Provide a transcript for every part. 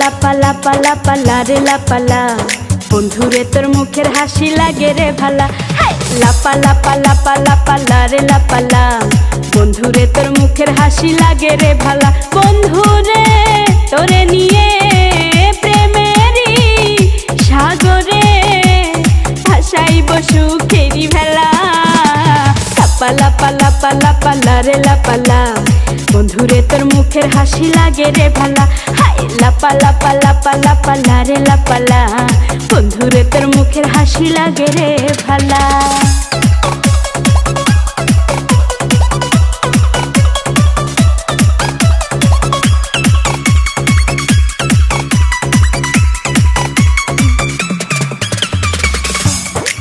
লাপা লাপা লাপা লাপা লারে লাপালা বন্ধুরে তোর মুখের হাসি লাগে রে ভালা। লাপা লাপা লাপা লাপা লারে লাপালা বন্ধুরে তোর মুখের হাসি লাগে রে ভালা। বন্ধুরে তোরে নিয়ে প্রেমেরই সাগরে ভাসাইব সুখেরি ভেলা। লাপা লাপা লাপা লাপা লারে লাপালা বন্ধুরে তোর মুখের হাসি লাগে রে ভালা। লাপা লাপা লাপা লাপা লারে লাপালা বন্ধুরে তোর মুখের হাসি লাগে রে ভালা।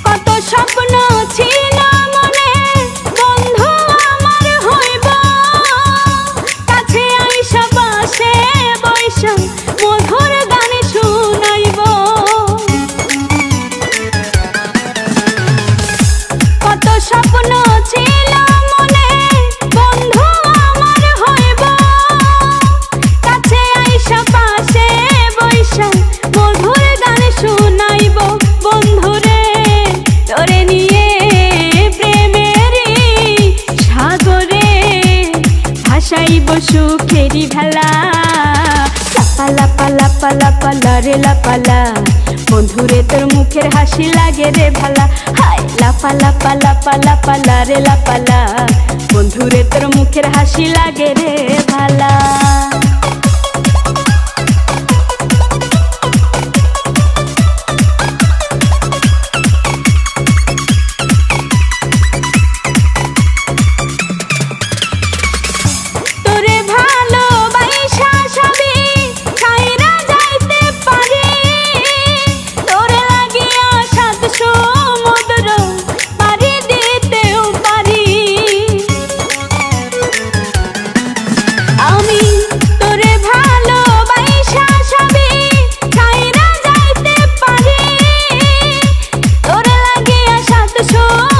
কত স্বপ্ন ছিল মনে বন্ধু আমার হইব, কাছে আইসা পাশে বৈশা মধুর গান শুনাইব। কত স্বপ্ন ছিল মনে বন্ধু আমার হইব, কাছে আইসা পাশে বৈশা মধুর গান শুনাইব। বন্ধুরে তোরে নিয়ে প্রেমেরই সাগরে ভাসাইব সুখেরি ভেলা। লাপা লাপা লাপা লাপা লারে লাপালা বন্ধুরে তোর মুখের হাসি লাগে রে ভালা। লাপা লাপা লাপা লাপা লারে লাপালা বন্ধুরে তোর মুখের হাসি লাগে রে ভালা।